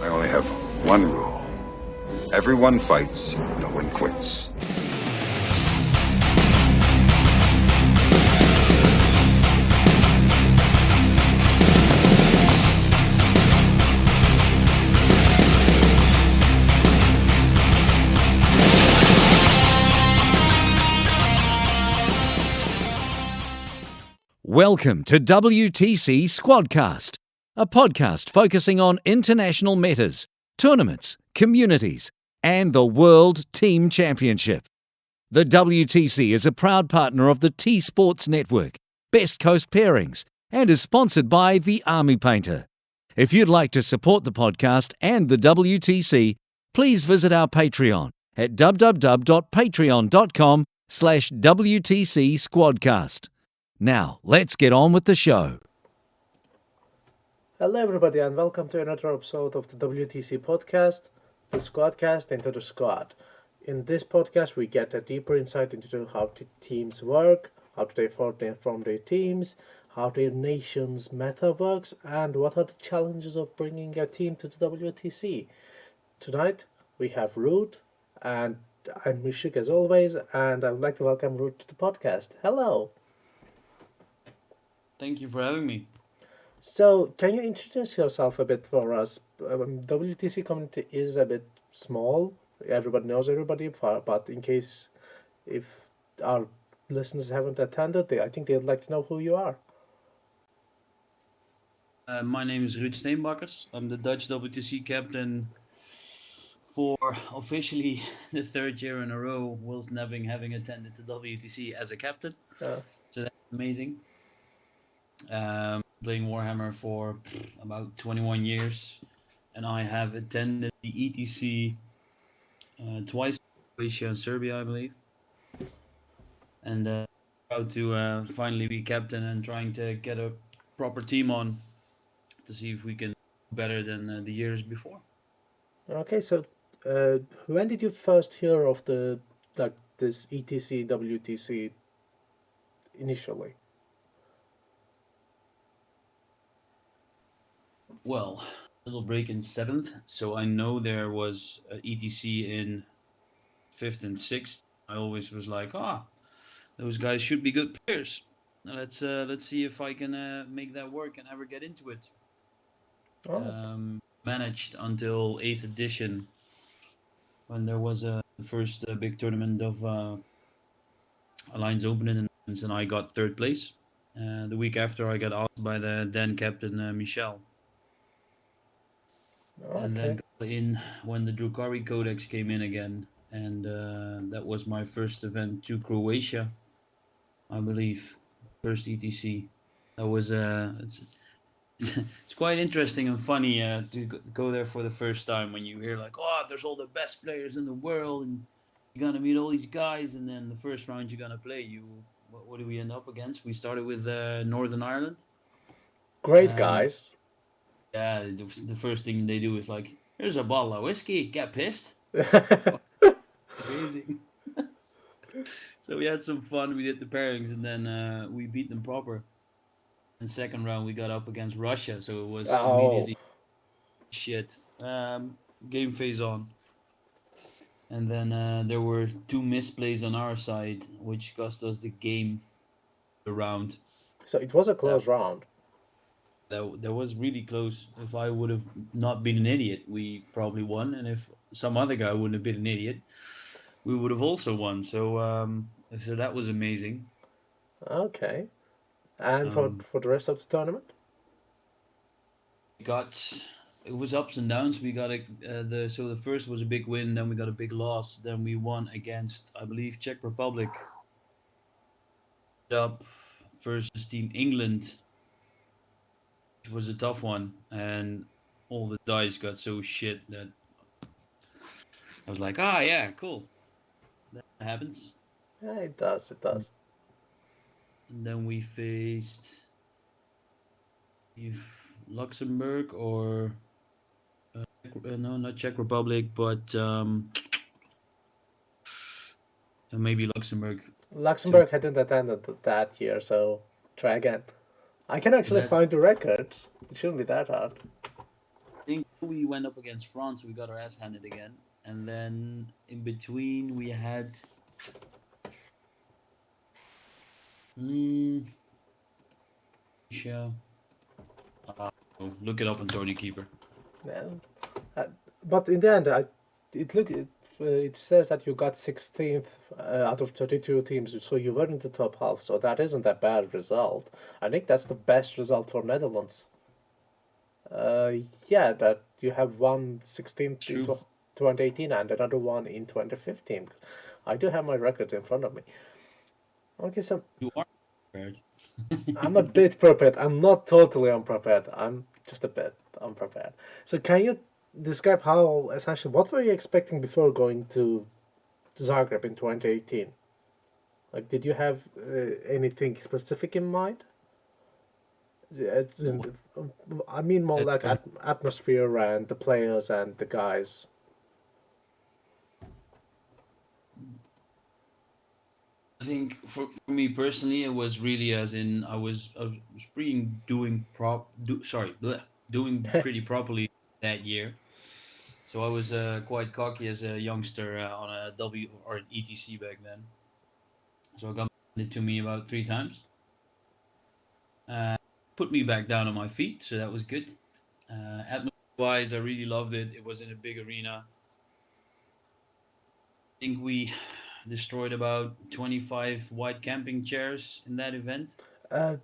I only have one rule. Everyone fights, no one quits. Welcome to WTC Squadcast, a podcast focusing on international matters, tournaments, communities, and the World Team Championship. The WTC is a proud partner of the T-Sports Network, Best Coast Pairings, and is sponsored by The Army Painter. If you'd like to support the podcast and the WTC, please visit our Patreon at www.patreon.com/WTC Squadcast. Now, let's get on with the show. Hello everybody and welcome to another episode of the WTC podcast, the Squadcast Into the Squad. In this podcast we get a deeper insight into how teams work, how they form their teams, how their nation's meta works, and what are the challenges of bringing a team to the WTC. Tonight we have Ruud, and I'm Mishik as always, and I would like to welcome Ruud to the podcast. Hello! Thank you for having me. So, can you introduce yourself a bit for us? WTC community is a bit small. Everybody knows everybody, but in case if our listeners haven't attended, I think they'd like to know who you are. My name is Ruud Steenbakkers. I'm the Dutch WTC captain for officially the third year in a row, whilst never having attended the WTC as a captain. So that's amazing. Playing Warhammer for about 21 years, and I have attended the ETC twice, Croatia and Serbia, I believe. And proud to finally be captain and trying to get a proper team on to see if we can do better than the years before. Okay, so when did you first hear of this ETC WTC initially? Well, a little break in 7th, so I know there was a ETC in 5th and 6th. I always was like, those guys should be good players. Let's see if I can make that work and ever get into it. Managed until 8th edition, when there was a first big tournament of Alliance Open in the Netherlands, and I got 3rd place. The week after, I got asked by the then captain Michel. Okay. And then got in when the Drukari Codex came in again, and that was my first event to Croatia, I believe, first ETC. That was it's quite interesting and funny to go there for the first time when you hear like, there's all the best players in the world, and you're gonna meet all these guys, and then the first round you're gonna play, what do we end up against? We started with Northern Ireland. Great guys. Yeah, the first thing they do is like, here's a bottle of whiskey, get pissed. Amazing. So we had some fun, we did the pairings, and then we beat them proper. And second round we got up against Russia, so it was immediately shit. Game phase on. And then there were 2 misplays on our side, which cost us the game, the round. So it was a close round. That was really close. If I would have not been an idiot, we probably won. And if some other guy wouldn't have been an idiot, we would have also won. So so that was amazing. Okay. And for the rest of the tournament? It was ups and downs. We got the first was a big win, then we got a big loss, then we won against, I believe, Czech Republic. Up versus Team England. It was a tough one, and all the dice got so shit that I was like, yeah, cool. That happens. Yeah, it does. And then we faced Luxembourg or no, not Czech Republic, but maybe Luxembourg. Luxembourg hadn't attended that year, so try again. I can actually find the records. It shouldn't be that hard. think we went up against France. We got our ass handed again, and then in between we had. Mm, Croatia. Look it up on Tony Keeper. Yeah. Uh, but in the end, it says that you got 16th out of 32 teams, so you were in the top half. So that isn't a bad result. I think that's the best result for Netherlands. Yeah, that you have one 16th in True. 2018 and another one in 2015. I do have my records in front of me. Okay, so You are prepared. I'm a bit prepared. I'm not totally unprepared. I'm just a bit unprepared. So can you describe how essentially what were you expecting before going to Zagreb in 2018? Like, did you have anything specific in mind? I mean more like atmosphere and the players and the guys. I think for me personally, it was really as in I was pretty doing doing pretty properly that year. So I was quite cocky as a youngster on a W or an ETC back then. So it got handed to me about 3 times. Uh, Put me back down on my feet, so that was good. Atmosphere-wise, I really loved it. It was in a big arena. I think we destroyed about 25 white camping chairs in that event. Uh,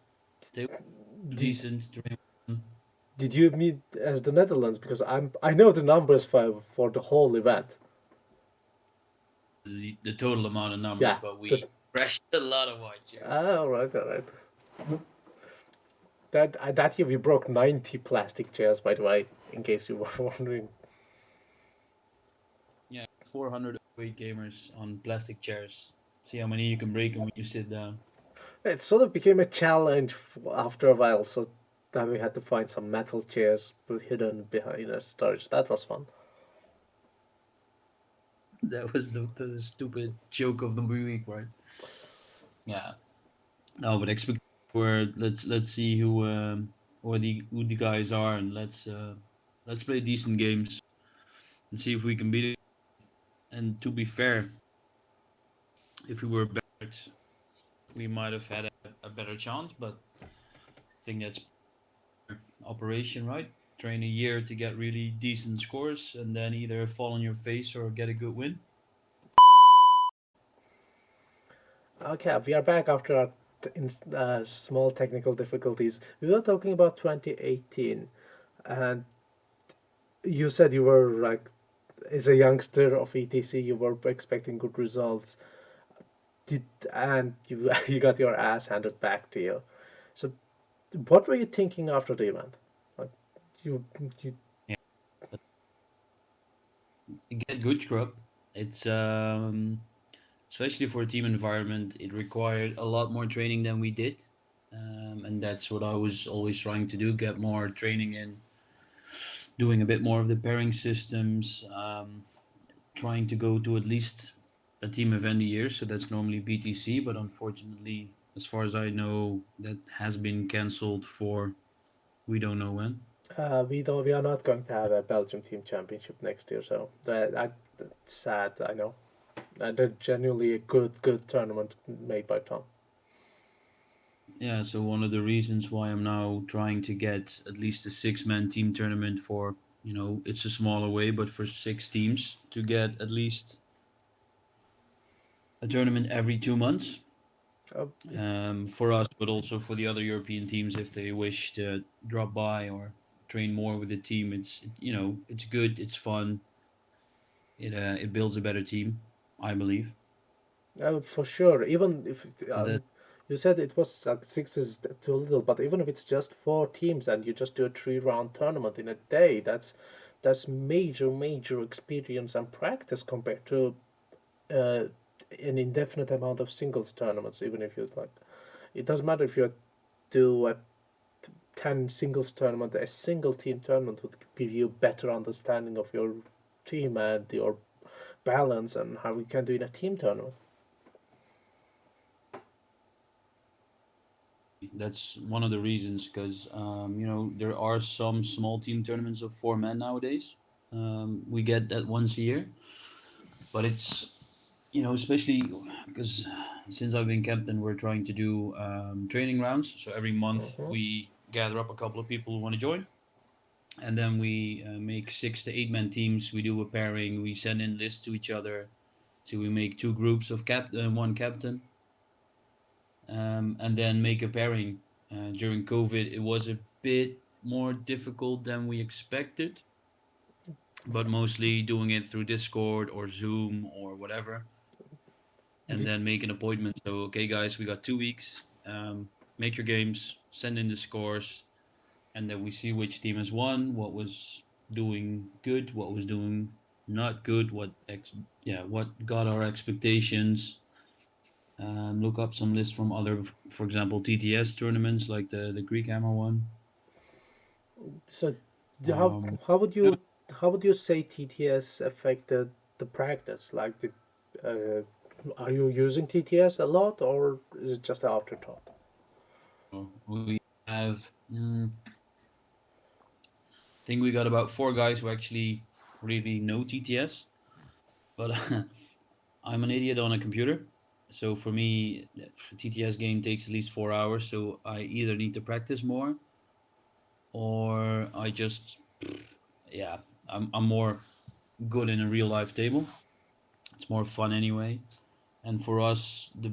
They were did decent. did you meet as the Netherlands? Because I know the numbers for the whole event. The total amount of numbers, Yeah. but we crashed a lot of white chairs. All right, all right. That year we broke 90 plastic chairs, by the way, in case you were wondering. Yeah, 400 weight gamers on plastic chairs. See how many you can break when you sit down. It sort of became a challenge after a while, so then we had to find some metal chairs hidden behind a storage. That was fun. That was the stupid joke of the week, right? Yeah. No, but expect where let's see who the guys are, and let's play decent games and see if we can beat it. And to be fair, if we were better, we might have had a better chance. But I think that's operation, right? Train a year to get really decent scores, and then either fall on your face or get a good win. Okay, we are back after our small technical difficulties. We were talking about 2018, and you said you were like, as a youngster of ETC, you were expecting good results. Did and you you got your ass handed back to you. So, what were you thinking after the event? Like, you you Yeah, to get good scrub, it's especially for a team environment, it required a lot more training than we did. And that's what I was always trying to do, get more training in, doing a bit more of the pairing systems, trying to go to at least a team event a year. So that's normally BTC, but unfortunately, as far as I know, that has been cancelled for we don't know when. we are not going to have a Belgium team championship next year, so that's sad. I know. They're genuinely a good tournament made by Tom. Yeah, so one of the reasons why I'm now trying to get at least a 6-man team tournament for, it's a smaller way, but for 6 teams to get at least a tournament every 2 months, Uh, for us, but also for the other European teams if they wish to drop by or train more with the team. It's good, it's fun, it builds a better team, I believe. for sure. Even if So that you said it was six is too little, but even if it's just four teams and you just do a 3 round tournament in a day, that's major experience and practice compared to uh, an indefinite amount of singles tournaments. Even if you like, it doesn't matter if you do a 10 singles tournament. A single team tournament would give you better understanding of your team and your balance and how you can do in a team tournament. that's one of the reasons because there are some small team tournaments of 4 men nowadays. We get that once a year, but it's especially because since I've been captain, we're trying to do training rounds. So every month Hmm. we gather up a couple of people who want to join, and then we make 6 to 8 man teams. We do a pairing. We send in lists to each other. So we make two groups of one captain, and then make a pairing. During COVID, it was a bit more difficult than we expected, but mostly doing it through Discord or Zoom or whatever, and then make an appointment. So, okay, guys, we got 2 weeks. Make your games, send in the scores, and then we see which team has won, what was doing good, what was doing not good, what got our expectations. Look up some lists from other, for example, TTS tournaments like the Greek Hammer one. So, how Um, how would yeah. you how would you say TTS affected the practice? Like, are you using TTS a lot, or is it just an afterthought? We have, I think we got about 4 guys who actually really know TTS, but I'm an idiot on a computer. So for me, a TTS game takes at least 4 hours. So I either need to practice more, or I just, yeah, I'm more good in a real life table. It's more fun anyway. And for us, the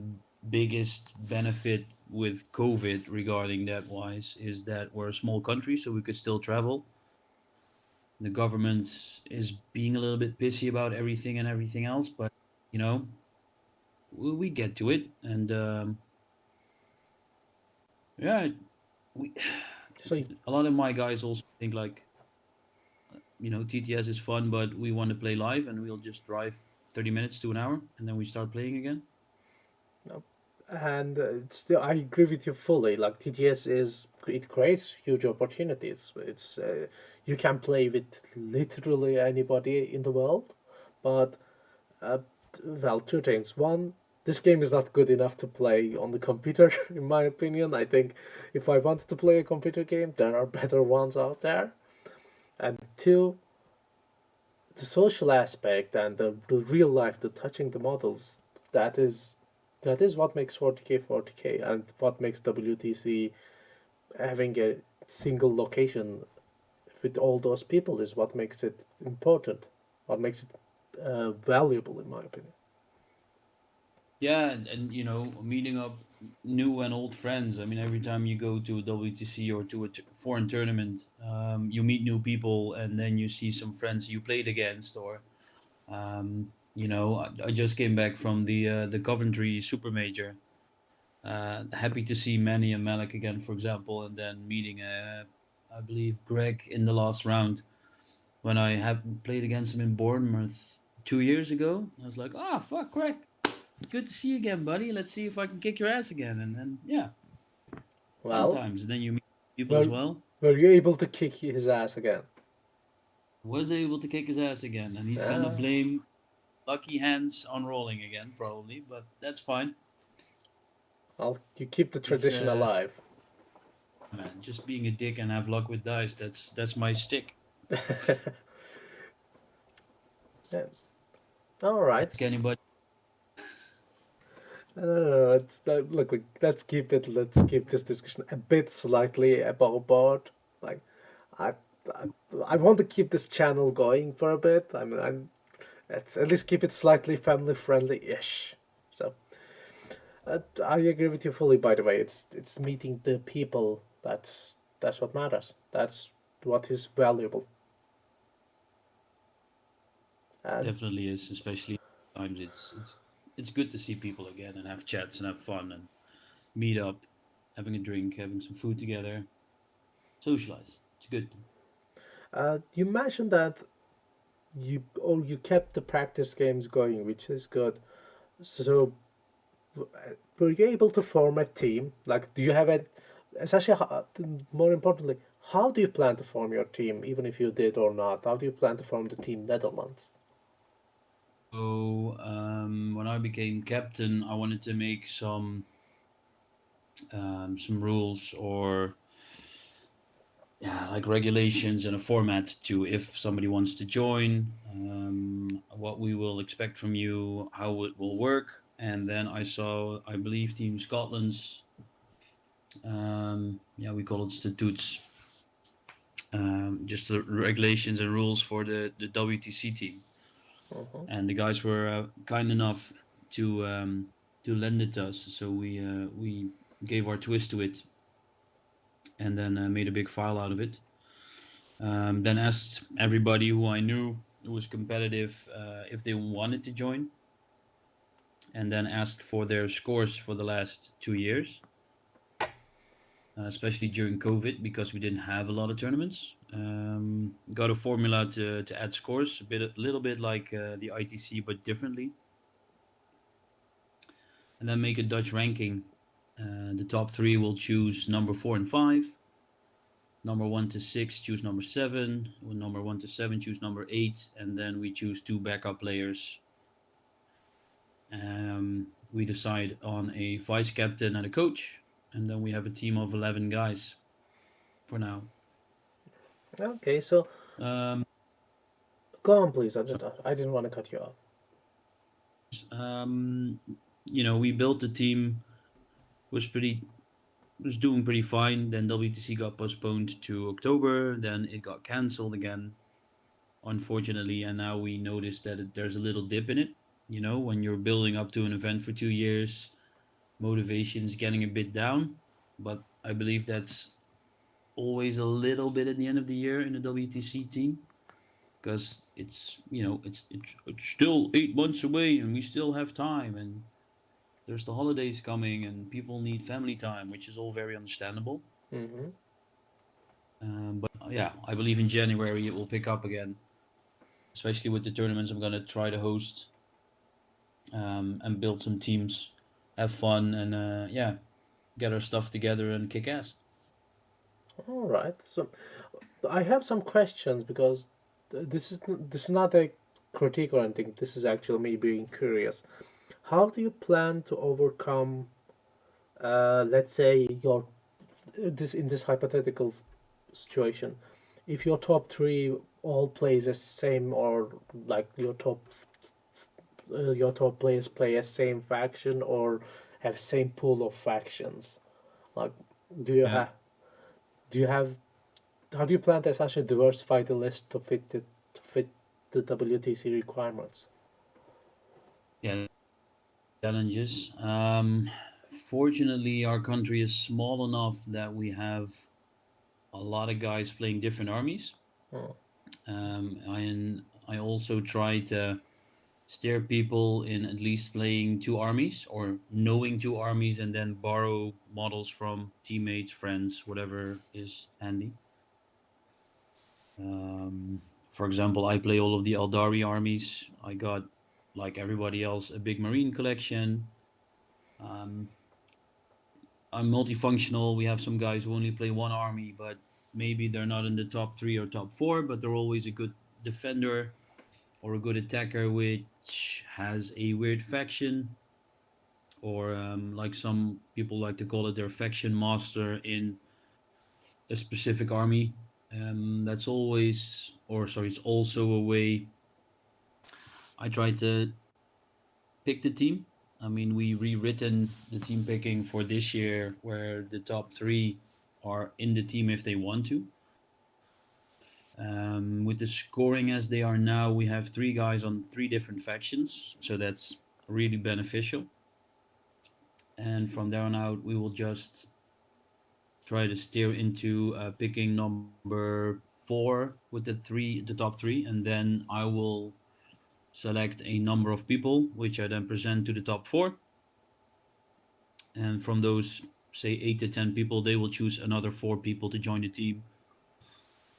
biggest benefit with COVID regarding that wise is that we're a small country, so we could still travel. The government is being a little bit pissy about everything and everything else, but you know, we get to it. And yeah, we So, a lot of my guys also think like, TTS is fun, but we want to play live, and we'll just drive 30 minutes to an hour, and then we start playing again. and it's still, I agree with you fully. Like, TTS it creates huge opportunities. You can play with literally anybody in the world, but uh, well, two things. One, this game is not good enough to play on the computer, in my opinion. I think if I wanted to play a computer game, there are better ones out there. And two, the social aspect and the real life, the touching the models, that is that is what makes 40K 40K, and what makes WTC having a single location with all those people is what makes it important, what makes it valuable, in my opinion. Yeah, and meeting up new and old friends. I mean, every time you go to a WTC or to a foreign tournament, you meet new people, and then you see some friends you played against. Or I just came back from the Coventry Super Major. Happy to see Manny and Malik again, for example, and then meeting, I believe, Greg in the last round when I have played against him in Bournemouth 2 years ago. I was like, ah, fuck, Greg, good to see you again, buddy. Let's see if I can kick your ass again. And then, yeah, fun Well, times. And then you meet people as were well. were you able to kick his ass again? Was able to kick his ass again, and he's gonna Ah, blame lucky hands on rolling again, probably. But that's fine. well, you keep the It's tradition alive. man, just being a dick and have luck with dice. That's my stick. Yeah. All right. Ask anybody. No. Look, let's keep this discussion a bit slightly above board. Like, I, I, I want to keep this channel going for a bit. Let's at least keep it slightly family friendly-ish. So, I agree with you fully. By the way, it's meeting the people that's what matters. That's what is valuable. And Definitely is, especially times it's good to see people again and have chats and have fun and meet up, having a drink, having some food together, socialize. It's good. you mentioned that you kept the practice games going, which is good. So, were you able to form a team? Like, do you have a, essentially, more importantly, how do you plan to form your team, even if you did or not? How do you plan to form the team Netherlands? So when I became captain, I wanted to make some some rules or yeah, like regulations and a format to if somebody wants to join, what we will expect from you, how it will work. And then I saw, I believe, Team Scotland's, yeah, we call it statutes, just the regulations and rules for the WTC team. Mm-hmm. And the guys were kind enough to lend it to us, so we gave our twist to it, and then made a big file out of it. Then asked everybody who I knew who was competitive if they wanted to join, and then asked for their scores for the last 2 years, especially during COVID because we didn't have a lot of tournaments. Got a formula to add scores, a little bit like the ITC but differently, and then make a Dutch ranking. The top three will choose number 4 and 5. Number 1 to 6 choose number 7. Number 1 to 7 choose number 8, and then we choose two backup players. We decide on a vice captain and a coach, and then we have a team of 11 guys for now. Okay, so Um, go on, please. so, I didn't want to cut you off. um, we built the team, was pretty was doing pretty fine. Then WTC got postponed to October. Then it got cancelled again, unfortunately. And now we notice that there's a little dip in it. When you're building up to an event for 2 years, motivation's getting a bit down. But I believe that's always a little bit at the end of the year in the WTC team because it's still 8 months away and we still have time and there's the holidays coming and people need family time, which is all very understandable. Mm-hmm. But yeah, I believe in January it will pick up again, especially with the tournaments I'm gonna try to host, and build some teams, have fun, and yeah, get our stuff together and kick ass. All right. So I have some questions because this is not a critique or anything. This is actually me being curious. How do you plan to overcome, let's say, your this in this hypothetical situation, if your top three all plays the same or like your top players play a same faction or have same pool of factions, like do you Yeah, have do you have how do you plan to essentially diversify the list to fit the WTC requirements? yeah, challenges. Fortunately, our country is small enough that we have a lot of guys playing different armies. Oh, I also try to steer people in at least playing two armies or knowing two armies and then borrow models from teammates, friends, whatever is handy. Um, for example, I play all of the Eldari armies. I got, like everybody else, a big marine collection. Um, I'm multifunctional. We have some guys who only play one army, but maybe they're not in the top 3 or top 4, but they're always a good defender or a good attacker, which has a weird faction, or like some people like to call it their faction master in a specific army. That's always, or sorry, it's also a way I try to pick the team. I mean, we rewritten the team picking for this year, where the top 3 are in the team if they want to. With the scoring as they are now, we have 3 guys on 3 different factions, so that's really beneficial. And from there on out, we will just try to steer into picking number 4 with the top 3, and then I will select a number of people, which I then present to the top 4. And from those, say 8 to 10 people, they will choose another 4 people to join the team,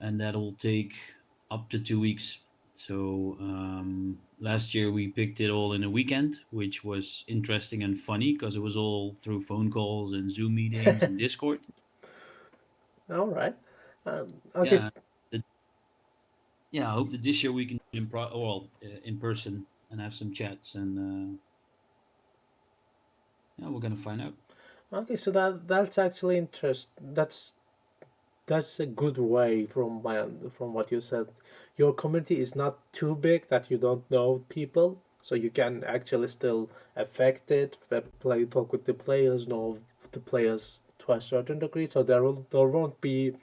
and that will take up to 2 weeks. So last year we picked it all in a weekend, which was interesting and funny because it was all through phone calls and Zoom meetings and Discord. all right. Okay. Yeah, yeah. I hope that this year we can do it in person and have some chats, and yeah, we're gonna find out. Okay, so that's actually that's a good way from what you said. Your community is not too big that you don't know people, so you can actually still affect it. Play talk with the players, know the players to a certain degree. So there won't be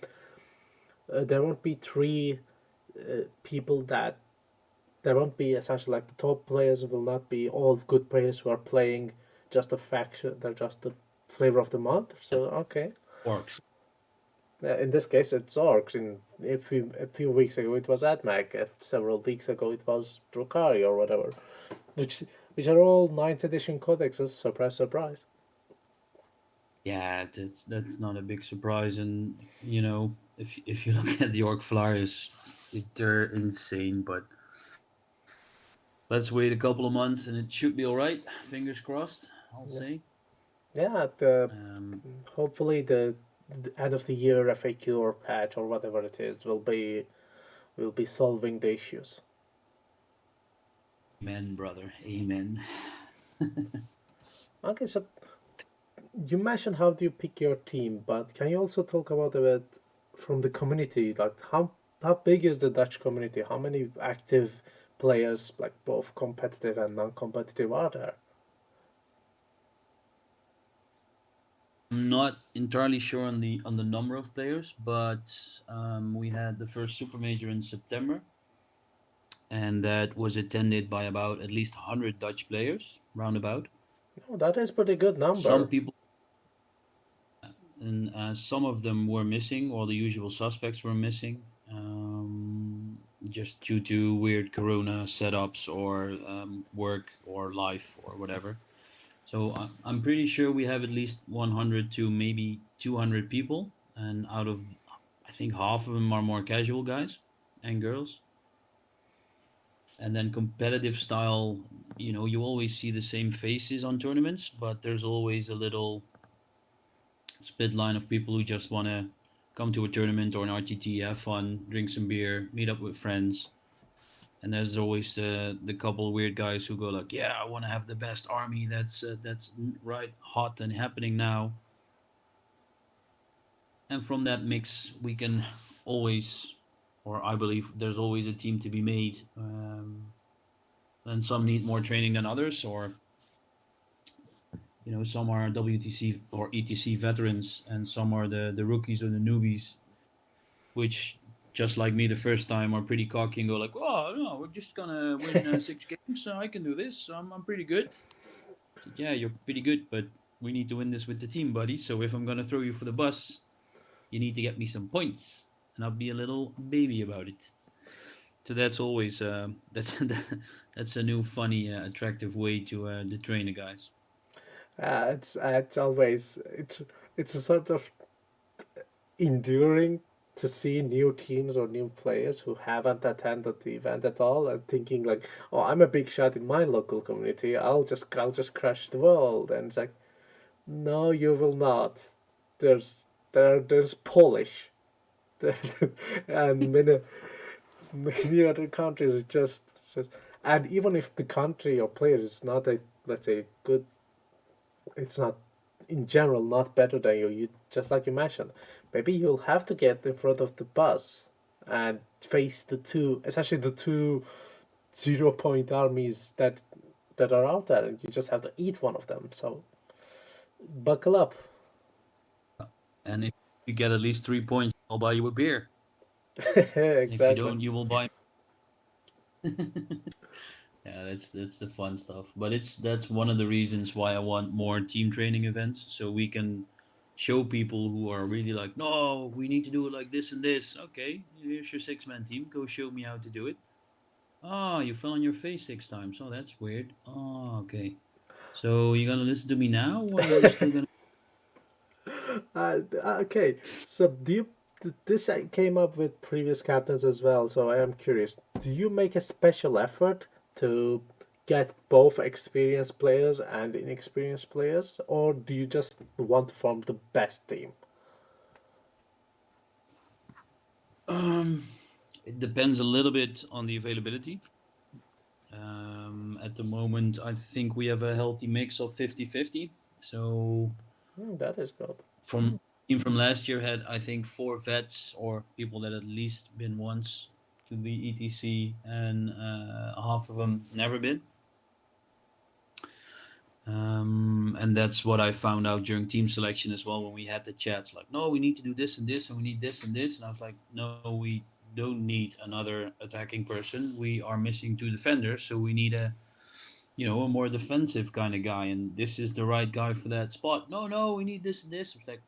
three people that there won't be essentially like the top players will not be all good players who are playing just a faction. They're just the flavor of the month. Yep. So okay. Orcs. In this case, it's orcs. In a few weeks ago, it was AdMac. Several weeks ago, it was Drukari or whatever, which which are all ninth edition codexes. Surprise, surprise. Yeah, that's not a big surprise, and if you look at the orc flyers, they're insane. But let's wait a couple of months, and it should be all right. Fingers crossed. I'll Yeah, say. yeah. Um, Hopefully the end of the year FAQ or patch or whatever it is will be solving the issues. Amen, brother. Amen. Okay, so you mentioned how do you pick your team, but can you also talk about a bit from the community, like how big is the Dutch community? How many active players, like both competitive and non-competitive, are there? I'm not entirely sure on the number of players, but we had the first super major in September, and that was attended by about at least 100 Dutch players, roundabout. Oh, that is pretty good Some number. people, and some of them were missing, or the usual suspects were missing, just due to weird Corona setups or work or life or whatever. So I'm pretty sure we have at least 100 to maybe 200 people, and out of I think half of them are more casual guys and girls. And then competitive style, you always see the same faces on tournaments, but there's always a little split line of people who just want to come to a tournament or an RTT, have fun, drink some beer, meet up with friends. And there's always the couple weird guys who go like, "Yeah, I want to have the best army that's right hot and happening now." And from that mix, we can always, or I believe, there's always a team to be made. And some need more training than others, or some are WTC or ETC veterans, and some are the rookies or the newbies, which just like me the first time are pretty cocky and go like, "Oh no, we're just gonna win 6 games, so I can do this. So I'm pretty good." It's like, yeah, you're pretty good, but we need to win this with the team, buddy. So if I'm gonna throw you for the bus, you need to get me some points, and I'll be a little baby about it. So that's always that's that's a new funny attractive way to train the guys. It's always it's a sort of enduring to see new teams or new players who haven't attended the event at all and thinking like, oh, I'm a big shot in my local community. I'll just crush the world. And it's like, no, you will not. There's Polish, and many other countries. It's just and even if the country or player is not a, let's say, good, it's not in general not better than you. You just like you mentioned, maybe you'll have to get in front of the bus and face essentially the two 0 point armies that are out there, and you just have to eat one of them. So buckle up. And if you get at least 3 points, I'll buy you a beer. If you Exactly. don't, you will buy. Yeah, that's the fun stuff. But that's one of the reasons why I want more team training events, so we can show people who are really like, no, we need to do it like this and this. Okay, here's your 6-man team. Go show me how to do it. Oh, you fell on your face 6 times. Oh, that's weird. Oh, okay. So you gonna listen to me now, or you're still gonna? Okay, so this came up with previous captains as well, so I am curious. Do you make a special effort to get both experienced players and inexperienced players, or do you just want to form the best team? Um, it depends a little bit on the availability. At the moment, I think we have a healthy mix of 50-50. So That is good. From team from last year had I think four vets or people that at least been once to the ETC, and half of them never been. And that's what I found out during team selection as well when we had the chats. Like, no, we need to do this and this, and we need this and this. And I was like, no, we don't need another attacking person. We are missing two defenders, so we need a more defensive kind of guy, and this is the right guy for that spot. No, no, we need this and this. It's like,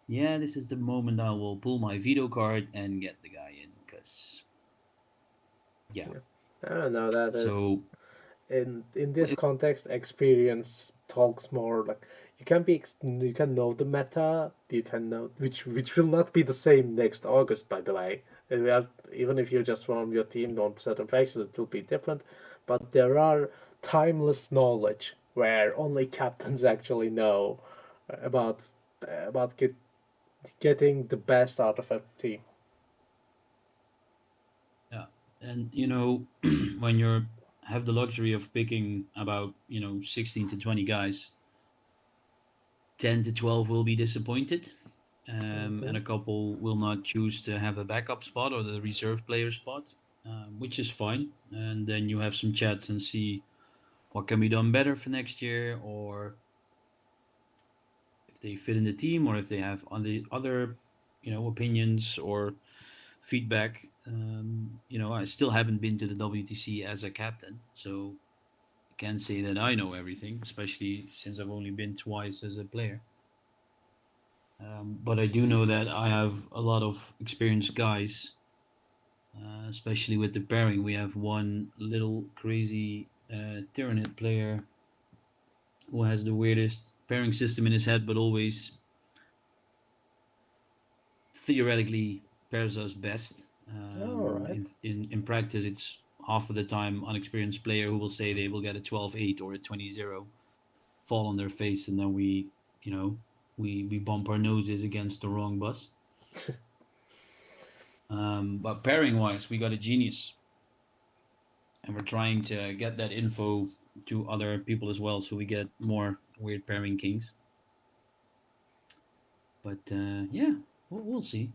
yeah, this is the moment I will pull my veto card and get the guy in, because yeah. Yeah. I don't know that So in this context, experience talks more. Like you can know the meta, you can know which will not be the same next August, by the way. And even if you just form your team on certain factions, it will be different. But there are timeless knowledge where only captains actually know about about getting the best out of a team. yeah, and when you have the luxury of picking about 16 to 20 guys, 10 to 12 will be disappointed, and Hmm. a couple will not choose to have a backup spot or the reserve player spot, which is fine. And then you have some chats and see what can be done better for next year, or if they fit in the team, or if they have other opinions or feedback. I still haven't been to the WTC as a captain, so I can't say that I know everything, especially since I've only been twice as a player. But I do know that I have a lot of experienced guys, especially with the pairing. We have one little crazy Tyranid player who has the weirdest pairing system in his head, but always theoretically pairs us best. All right. In practice, it's half of the time unexperienced player who will say they will get a 12-8 or a 20-0, fall on their face, and then you know, we bump our noses against the wrong bus. But pairing wise, we got a genius, and we're trying to get that info to other people as well, so we get more weird pairing kings. But yeah, we'll see.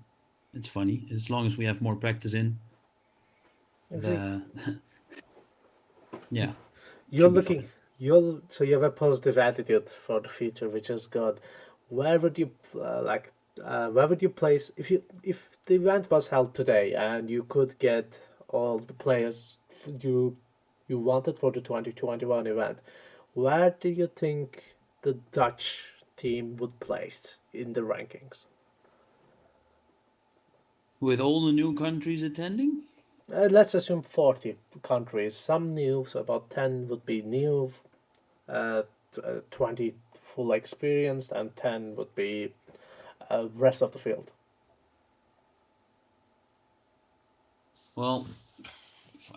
It's funny as long as we have more practice in See, the yeah, you're should be looking. fine. So you have a positive attitude for the future, which is good. Where would you where would you place if the event was held today and you could get all the players you wanted for the 2021 event? Where do you think the Dutch team would place in the rankings? With all the new countries attending, Let's assume 40 countries. Some new, so about 10 would be new, 20 full experienced, and 10 would be rest of the field. well,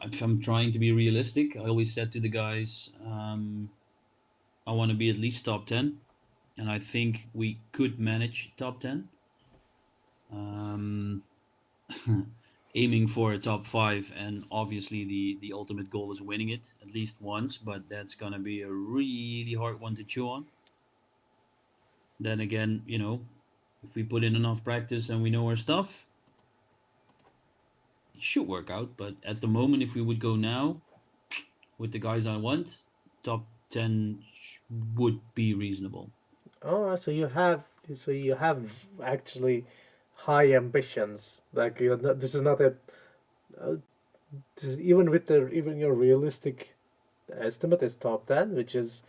if I'm trying to be realistic, I always said to the guys, I want to be at least top 10, and I think we could manage top 10. Um, Aiming for a top 5, and obviously the ultimate goal is winning it at least once, but that's gonna be a really hard one to chew on. Then again, if we put in enough practice and we know our stuff, it should work out. But at the moment, if we would go now with the guys I want, top 10 would be reasonable. Oh, so you have actually high ambitions. Like you're not, this is not a uh, even with the even your realistic estimate is top 10, which is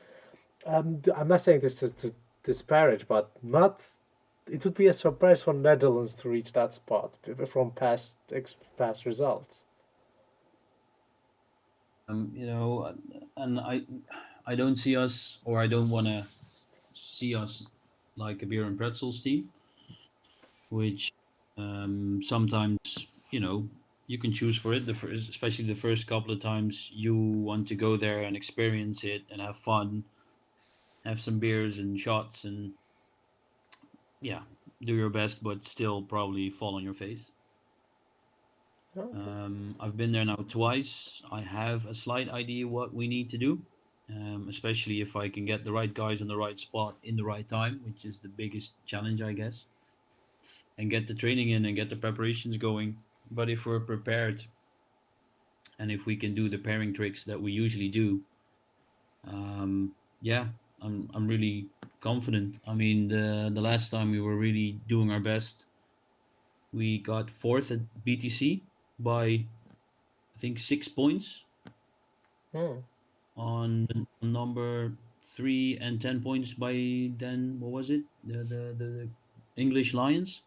I'm not saying this to disparage, but not it would be a surprise for Netherlands to reach that spot from past results. And I don't see us, or I don't want to see us like a beer and pretzels team, which sometimes you know you can choose for it. Especially the first couple of times, you want to go there and experience it and have fun, have some beers and shots, and yeah, do your best, but still probably fall on your face. Okay. I've been there now twice. I have a slight idea what we need to do, especially if I can get the right guys on the right spot in the right time, which is the biggest challenge, I guess, and get the training in and get the preparations going. But if we're prepared and if we can do the pairing tricks that we usually do, yeah, I'm really confident. I mean, the last time we were really doing our best, we got fourth at BTC by I think 6 points Hmm. on number 3 and 10 points by then. What was it? The English Lions.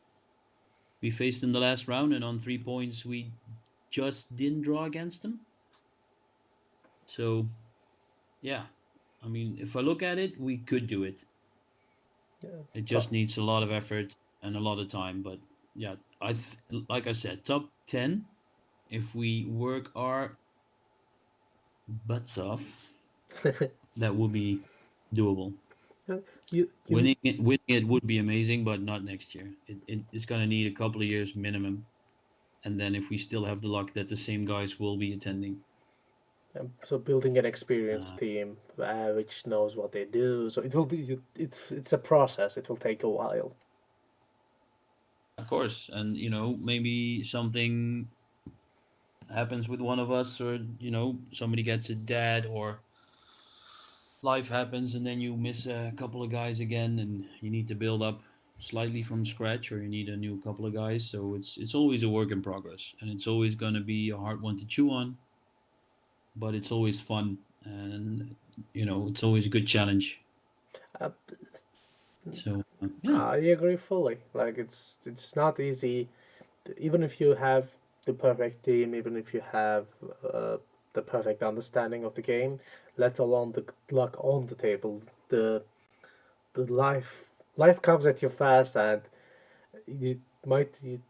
We faced them the last round, and on 3 points, we just didn't draw against them. So yeah, I mean, if I look at it, we could do it. Yeah. It Pro- just needs a lot of effort and a lot of time. But yeah, like I said, top 10. If we work our butts off, that would be doable. you Winning it would be amazing, but not next year. It's gonna need a couple of years minimum, and then if we still have the luck that the same guys will be attending. so building an experienced Uh, team which knows what they do. So it will be it's a process. It will take a while. of course, and maybe something happens with one of us, or somebody gets a dad, or life happens, and then you miss a couple of guys again, and you need to build up slightly from scratch, or you need a new couple of guys. So it's always a work in progress, and it's always going to be a hard one to chew on, but it's always fun, and it's always a good challenge. Uh, So yeah, I agree fully. Like it's not easy, even if you have the perfect team, even if you have uh, the perfect understanding of the game, let alone the luck on the table. The life comes at you fast, and you might you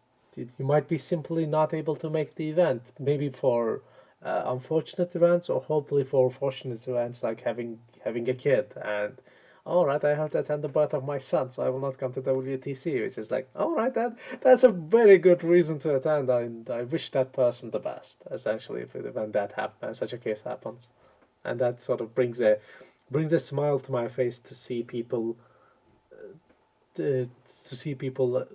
might be simply not able to make the event. Maybe for unfortunate events, or hopefully for fortunate events like having a kid. And all right, I have to attend the birth of my son, so I will not come to WTC. Which is like, all right, that's a very good reason to attend. I wish that person the best. Essentially, if when that happens, such a case happens, and that sort of brings a smile to my face to see people. To see people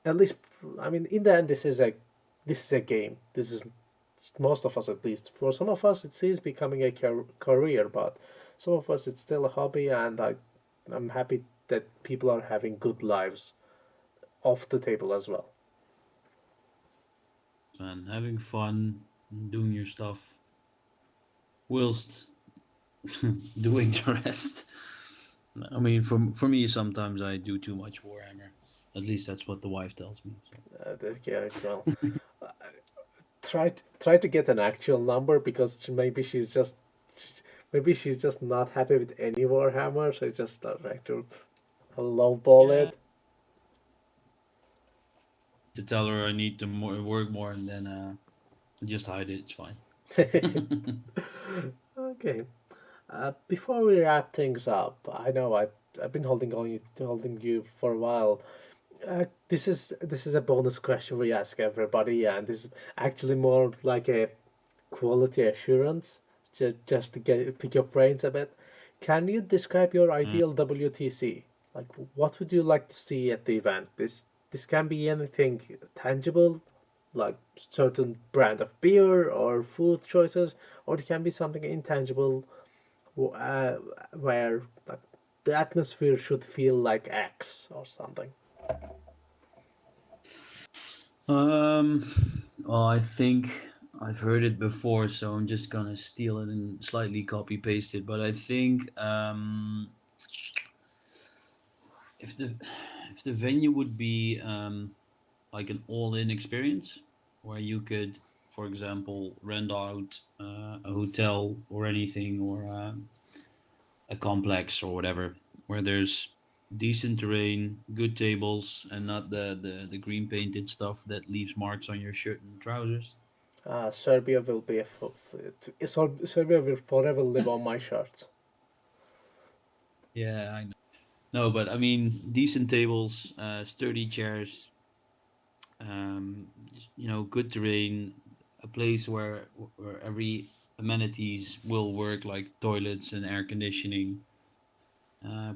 at least, I mean, in the end, this is a game. This is most of us, at least. For some of us, it is becoming a career, but some of us, it's still a hobby, and I'm happy that people are having good lives off the table as well. man, having fun, doing your stuff whilst doing the rest. I mean, for me, sometimes I do too much Warhammer. At least that's what the wife tells me. So. Yeah, well, try to get an actual number because maybe she's just not happy with any Warhammer, so it's just like to lowball Yeah, it. to tell her I need to work more, and then just hide it. It's fine. Okay. Before we wrap things up, I know I've been holding you for a while. This is a bonus question we ask everybody, and this is actually more like a quality assurance, just to get pick your brains a bit. Can you describe your Mm. ideal WTC? Like, what would you like to see at the event? This can be anything tangible, like certain brand of beer or food choices, or it can be something intangible, uh, where like the atmosphere should feel like X or something. Well, I think I've heard it before, so I'm just gonna steal it and slightly copy paste it. But I think if the if the venue would be like an all-in experience, where you could, for example, rent out a hotel or anything, or a complex or whatever, where there's decent terrain, good tables, and not the green painted stuff that leaves marks on your shirt and trousers. Serbia will be Serbia will forever live on my shirt. Yeah, I know. No, but I mean, decent tables, sturdy chairs, good terrain, a place where every amenities will work, like toilets and air conditioning.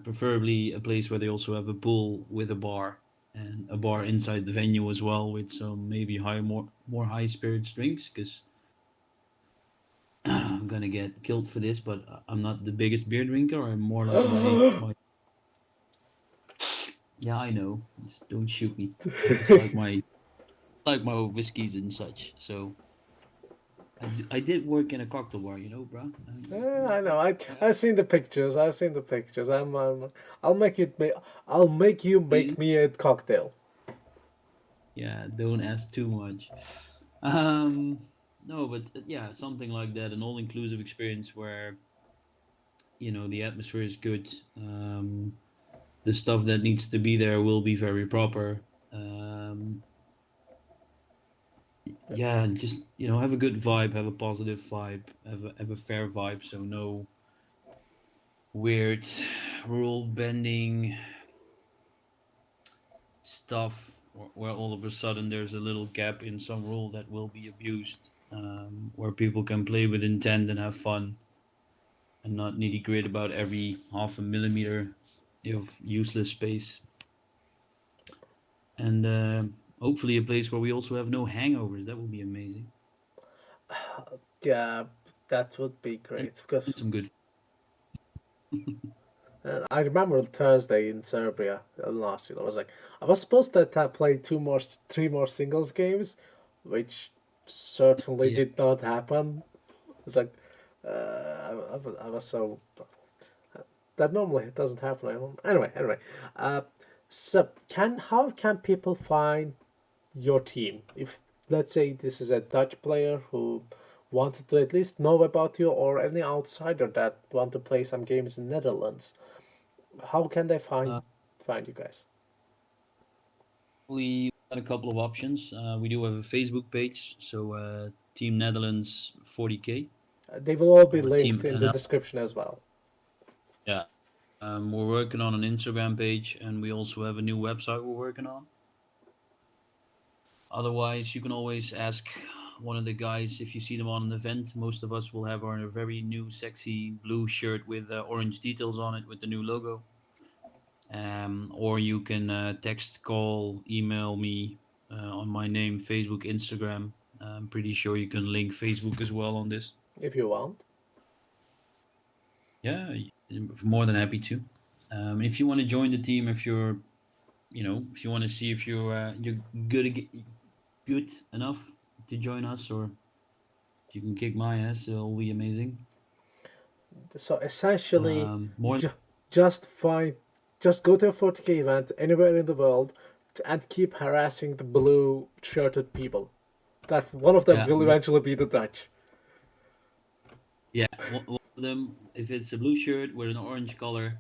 Preferably a place where they also have a pool with a bar and a bar inside the venue as well, with some maybe more high spirits drinks. Because I'm gonna get killed for this, but I'm not the biggest beer drinker. I'm more like my yeah, I know. Just don't shoot me. Just like my whiskeys and such. So I did work in a cocktail bar, bro. I know. I've seen the pictures. I've seen the pictures. I'll make it. I'll make you make me a cocktail. Yeah, don't ask too much. Um, no, but yeah, something like that, an all-inclusive experience where the atmosphere is good. The stuff that needs to be there will be very proper. Um, yeah, and just have a good vibe, have a positive vibe, have a fair vibe, so no weird rule bending stuff where all of a sudden there's a little gap in some rule that will be abused, where people can play with intent and have fun and not nitty grit about every half a millimeter of useless space. And hopefully a place where we also have no hangovers. That would be amazing. Yeah, that would be And, great and because some good. I remember Thursday in Serbia last year. I was supposed to play three more singles games, which certainly Yeah. did not happen. It's like I was so that normally it doesn't happen. Anyway, uh, so how can people find your team if let's say this is a Dutch player who wanted to at least know about you or any outsider that want to play some games in Netherlands? How can they Uh, find you guys? we got a couple of options. We do have a Facebook page, so Team Netherlands 40K They will all be or linked Team in the NL. description as well. Yeah. We're working on an Instagram page, and we also have a new website we're working on. Otherwise, you can always ask one of the guys if you see them on an event. Most of us will have our very new, sexy blue shirt with orange details on it with the new logo. Or you can text, call, email me on my name, Facebook, Instagram. I'm pretty sure you can link Facebook as well on this. If you want. Yeah, I'm more than happy to. If you want to join the team, if you want to see if you're good enough to join us, or if you can kick my ass, it'll be amazing. So essentially, More ju- just find, just go to a 40K event anywhere in the world and keep harassing the blue shirted people. That one of them yeah, will eventually be the Dutch. yeah. One of them, if it's a blue shirt with an orange color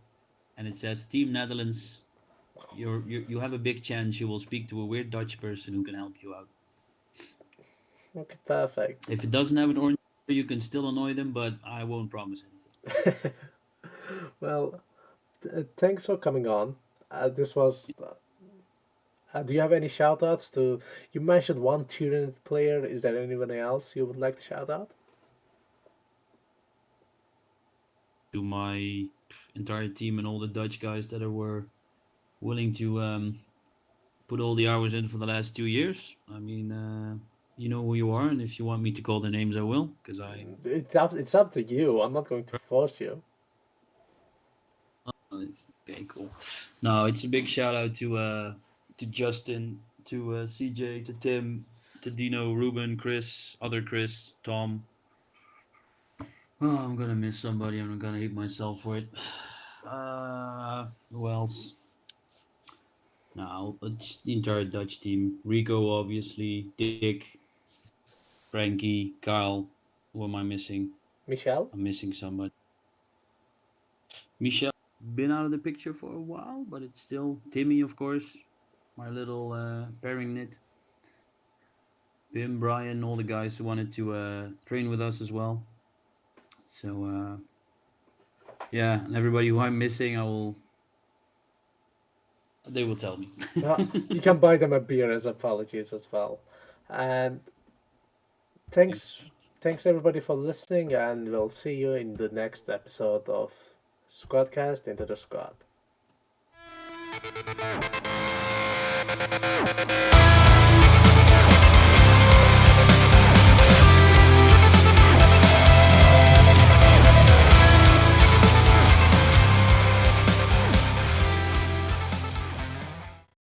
and it says Team Netherlands, you have a big chance you will speak to a weird Dutch person who can help you out. Okay, perfect. If it doesn't have an orange, you can still annoy them, but I won't promise anything. Well, thanks for coming on. This was. Do you have any shout outs to? You mentioned one Tyranid player. Is there anyone else you would like to shout out? To my entire team and all the Dutch guys that were willing to put all the hours in for the last 2 years. I mean, you know who you are, and if you want me to call their names, I will, because It's up to you. I'm not going to force you. okay, cool. No, it's a big shout out to Justin, to CJ, to Tim, to Dino, Ruben, Chris, other Chris, Tom. Oh, I'm gonna miss somebody. I'm gonna hate myself for it. Who else? No, just the entire Dutch team. Rico, obviously. Dick, Frankie, Kyle. Who am I missing? Michelle? I'm missing somebody. Michelle been out of the picture for a while, but it's still Timmy, of course. My little pairing knit. Bim, Brian, all the guys who wanted to train with us as well. So yeah, and everybody who I'm missing, they will tell me. You can buy them a beer as apologies as well. And thanks Thanks. Thanks everybody for listening, and we'll see you in the next episode of Squadcast Into the Squad.